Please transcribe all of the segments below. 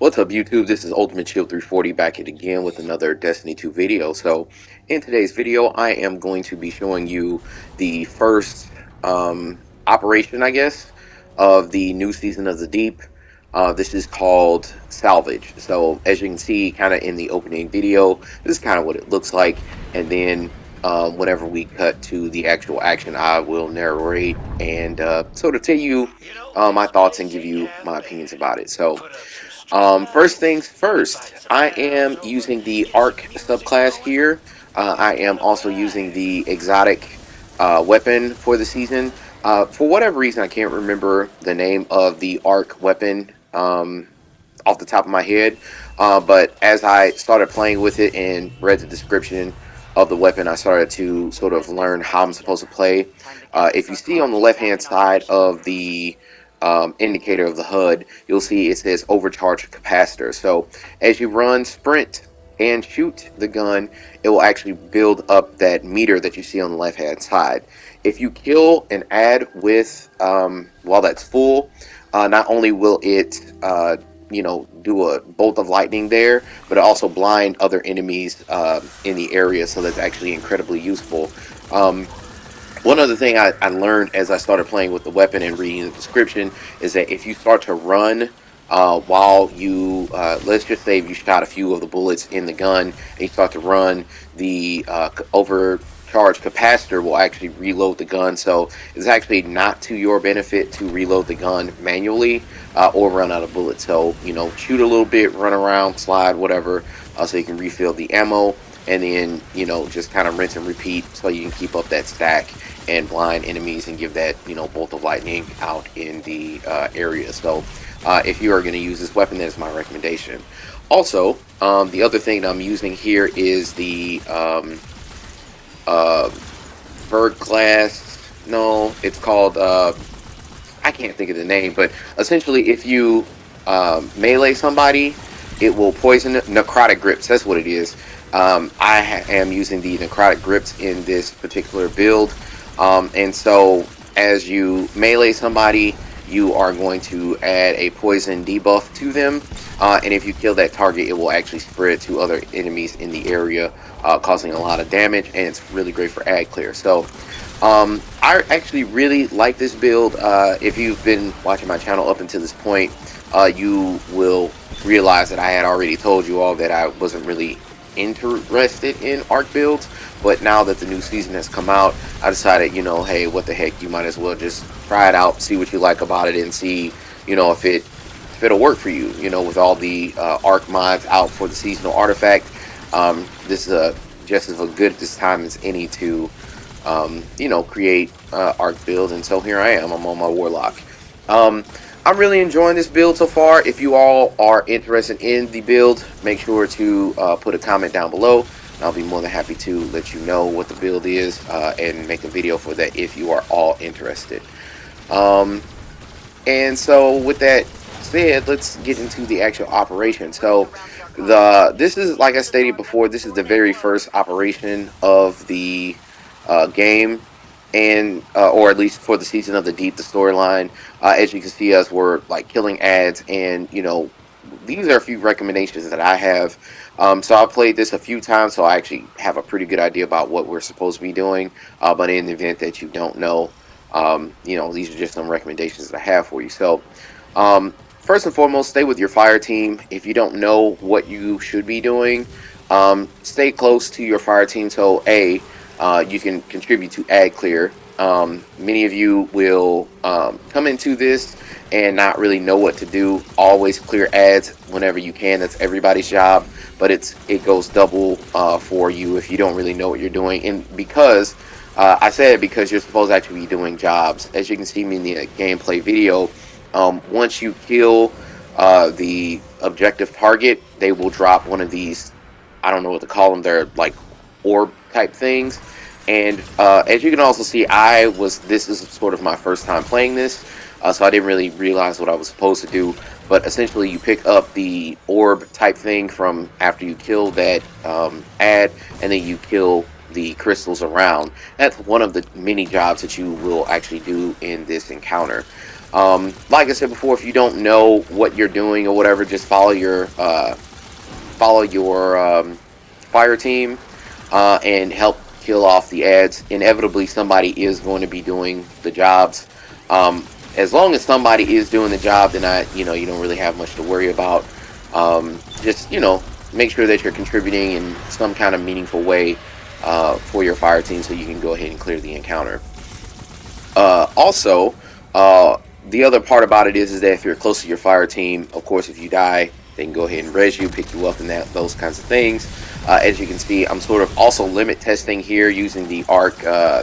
What's up, YouTube? This is Ultimate Shield 340 back at again with another Destiny 2 video. So, in today's video, I am going to be showing you the first operation, I guess, of the new season of the Deep. This is called Salvage. So, as you can see, kind of in the opening video, this is kind of what it looks like. And then, whenever we cut to the actual action, I will narrate and sort of tell you my thoughts and give you my opinions about it. So. First things first, I am using the Arc subclass here. I am also using the exotic weapon for the season. For whatever reason, I can't remember the name of the Arc weapon off the top of my head. But as I started playing with it and read the description of the weapon, I started to sort of learn how I'm supposed to play. If you see on the left-hand side of the indicator of the HUD, you'll see it says overcharge capacitor. So as you run, sprint, and shoot the gun, it will actually build up that meter that you see on the left hand side. If you kill an ad with while that's full, not only will it do a bolt of lightning there, but it also blind other enemies in the area, so that's actually incredibly useful. One other thing I learned as I started playing with the weapon and reading the description is that if you start to run while you, let's just say if you shot a few of the bullets in the gun and you start to run, the overcharge capacitor will actually reload the gun. So it's actually not to your benefit to reload the gun manually or run out of bullets. So, shoot a little bit, run around, slide, whatever, so you can refill the ammo. And then, just kind of rinse and repeat so you can keep up that stack and blind enemies and give that, bolt of lightning out in the area. So if you are going to use this weapon, that is my recommendation. Also, the other thing that I'm using here is the Bird Glass. No, it's called, I can't think of the name, but essentially if you melee somebody, it will poison necrotic grips. That's what it is. I am using the necrotic grips in this particular build, and so as you melee somebody, you are going to add a poison debuff to them, and if you kill that target, it will actually spread to other enemies in the area, causing a lot of damage, and it's really great for ad clear. So I actually really like this build. If you've been watching my channel up until this point, you will realize that I had already told you all that I wasn't really interested in arc builds, but now that the new season has come out, I decided, hey, what the heck, you might as well just try it out, see what you like about it, and see, if it'll work for you. With all the arc mods out for the seasonal artifact, this is just as good at this time as any to create arc builds. And so here I am, I'm on my warlock. I'm really enjoying this build so far. If you all are interested in the build, make sure to put a comment down below. And I'll be more than happy to let you know what the build is and make a video for that if you are all interested. And so with that said, let's get into the actual operation. So this is, like I stated before, this is the very first operation of the game, and or at least for the season of the Deep, the storyline. As you can see, us we're like killing ads, and these are a few recommendations that I have. So I played this a few times, so I actually have a pretty good idea about what we're supposed to be doing. But in the event that you don't know, these are just some recommendations that I have for you. So first and foremost, stay with your fire team. If you don't know what you should be doing, stay close to your fire team. So you can contribute to ad clear. Many of you will come into this and not really know what to do. Always clear ads whenever you can. That's everybody's job, but it goes double for you if you don't really know what you're doing. And because I said it because you're supposed to actually be doing jobs. As you can see me in the gameplay video, once you kill the objective target, they will drop one of these, I don't know what to call them, they're like orb type things. And as you can also see, this is sort of my first time playing this, so I didn't really realize what I was supposed to do. But essentially, you pick up the orb type thing from after you kill that ad, and then you kill the crystals around. That's one of the many jobs that you will actually do in this encounter. Like I said before, if you don't know what you're doing or whatever, just follow your fire team and help kill off the ads. Inevitably, somebody is going to be doing the jobs. As long as somebody is doing the job, then you don't really have much to worry about. Just make sure that you're contributing in some kind of meaningful way for your fire team, so you can go ahead and clear the encounter. Also, the other part about it is that if you're close to your fire team, of course, if you die, they can go ahead and res you, pick you up, and those kinds of things. As you can see, I'm sort of also limit testing here using the arc,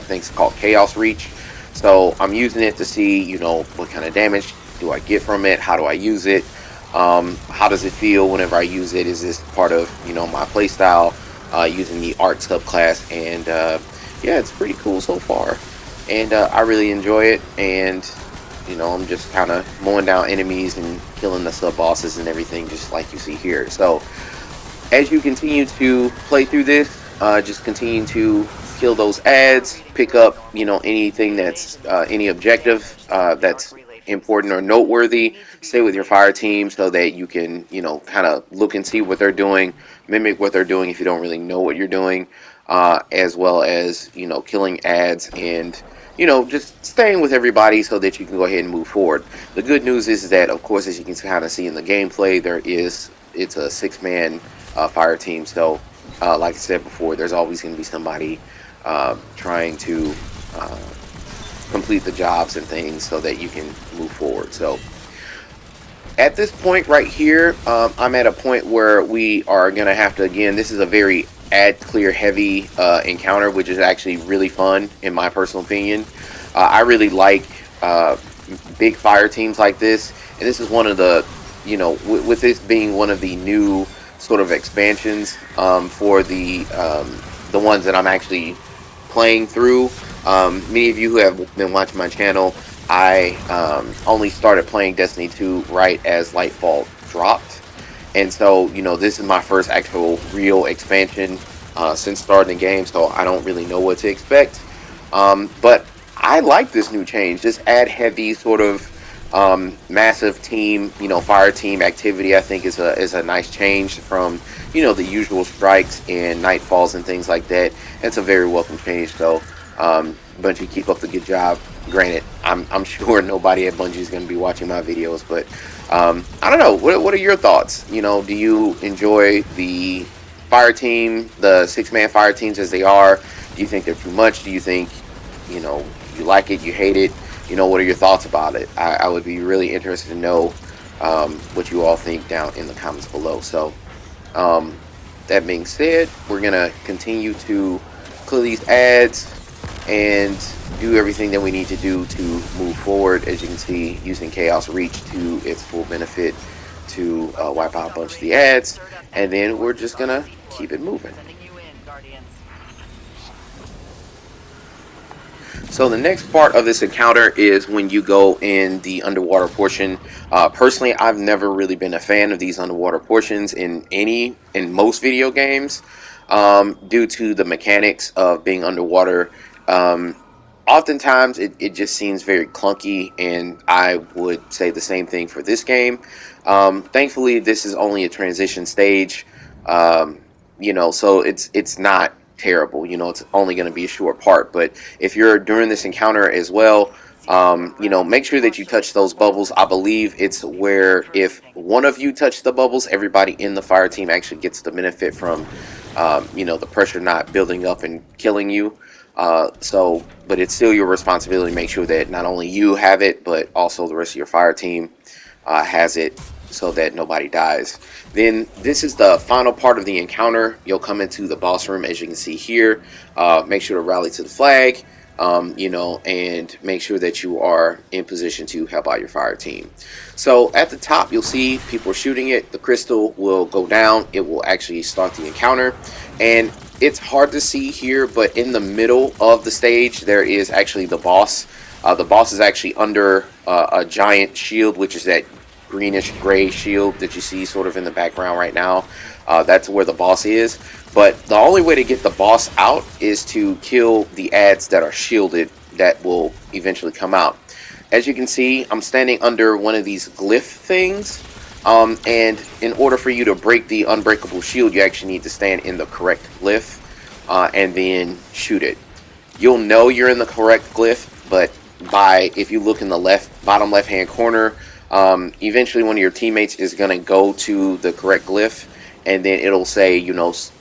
things called Chaos Reach. So I'm using it to see, what kind of damage do I get from it? How do I use it? How does it feel whenever I use it? Is this part of, my playstyle using the arc subclass? And yeah, it's pretty cool so far. And I really enjoy it. And I'm just kind of mowing down enemies and killing the sub bosses and everything, just like you see here. So as you continue to play through this, just continue to kill those ads, pick up anything that's any objective that's important or noteworthy. Stay with your fire team so that you can kind of look and see what they're doing, mimic what they're doing if you don't really know what you're doing, as well as killing ads and just staying with everybody so that you can go ahead and move forward. The good news is that, of course, as you can kind of see in the gameplay, it's a 6-man fire team. So like I said before, there's always going to be somebody trying to complete the jobs and things so that you can move forward. So at this point right here, I'm at a point where we are going to have to, again, this is a very ad clear heavy encounter, which is actually really fun in my personal opinion. I really like big fire teams like this, and this is one of the, with this being one of the new sort of expansions for the ones that I'm actually playing through. Many of you who have been watching my channel, I only started playing Destiny 2 right as Lightfall dropped. And so, this is my first actual real expansion since starting the game, so I don't really know what to expect. But I like this new change. This ad heavy sort of massive team, fire team activity, I think is a nice change from, the usual strikes and nightfalls and things like that. It's a very welcome change. So, Bungie, keep up the good job. Granted, I'm sure nobody at Bungie is going to be watching my videos, but I don't know. What are your thoughts? Do you enjoy the fire team, the 6-man fire teams as they are? Do you think they're too much? Do you think, you like it, you hate it? What are your thoughts about it? I would be really interested to know what you all think down in the comments below. So, that being said, we're going to continue to clear these ads and do everything that we need to do to move forward. As you can see, using Chaos Reach to its full benefit to wipe out a bunch of the ads, and then we're just gonna keep it moving. So the next part of this encounter is when you go in the underwater portion. Personally, I've never really been a fan of these underwater portions in most video games, due to the mechanics of being underwater. Oftentimes it just seems very clunky, and I would say the same thing for this game. Thankfully, this is only a transition stage, so it's not terrible. It's only going to be a short part. But if you're during this encounter as well, make sure that you touch those bubbles. I believe it's where if one of you touch the bubbles, everybody in the fire team actually gets the benefit from, the pressure not building up and killing you. But it's still your responsibility to make sure that not only you have it, but also the rest of your fire team has it, so that nobody dies. Then this is the final part of the encounter. You'll come into the boss room, as you can see here. Make sure to rally to the flag, and make sure that you are in position to help out your fire team. So at the top, you'll see people are shooting it. The crystal will go down. It will actually start the encounter. And it's hard to see here, but in the middle of the stage, there is actually the boss. The boss is actually under a giant shield, which is that greenish gray shield that you see sort of in the background right now. That's where the boss is. But the only way to get the boss out is to kill the ads that are shielded that will eventually come out. as you can see, I'm standing under one of these glyph things. And in order for you to break the unbreakable shield, you actually need to stand in the correct glyph and then shoot it. You'll know you're in the correct glyph, but if you look in the bottom left hand corner, eventually one of your teammates is going to go to the correct glyph, and then it'll say,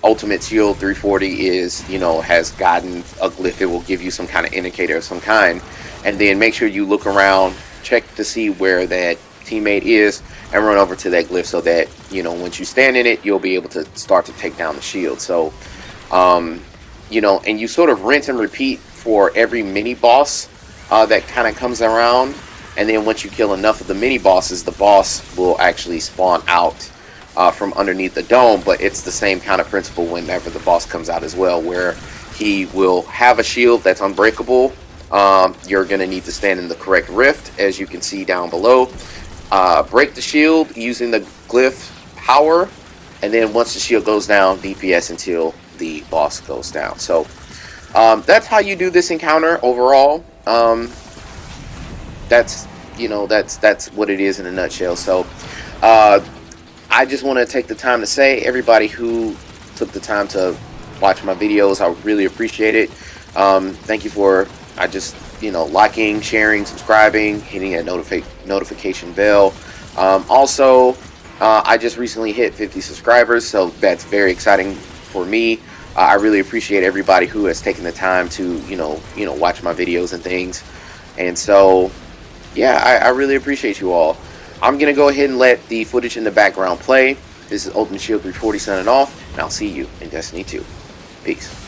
ultimate shield 340 is, has gotten a glyph. It will give you some kind of indicator of some kind, and then make sure you look around, check to see where that teammate is, and run over to that glyph so that, once you stand in it, you'll be able to start to take down the shield. So, and you sort of rinse and repeat for every mini boss that kind of comes around, and then once you kill enough of the mini bosses, the boss will actually spawn out from underneath the dome. But it's the same kind of principle whenever the boss comes out as well, where he will have a shield that's unbreakable. You're going to need to stand in the correct rift, as you can see down below. Break the shield using the glyph power, and then once the shield goes down, DPS until the boss goes down. So that's how you do this encounter overall. That's what it is in a nutshell. So I just want to take the time to say, everybody who took the time to watch my videos, I really appreciate it. Thank you for liking, sharing, subscribing, hitting that notification bell. Also, I just recently hit 50 subscribers, so that's very exciting for me. I really appreciate everybody who has taken the time to watch my videos and things. And so yeah, I really appreciate you all. I'm gonna go ahead and let the footage in the background play. This is Ultimate Shield 340 signing off, and I'll see you in Destiny 2. Peace.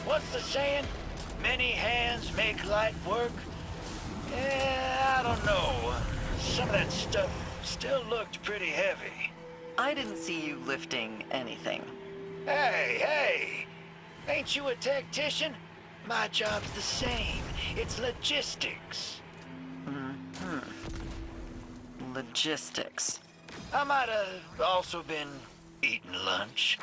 What's the saying? Many hands make light work? Yeah, I don't know. Some of that stuff still looked pretty heavy. I didn't see you lifting anything. Hey! Ain't you a tactician? My job's the same. It's logistics. Logistics. I might have also been eating lunch.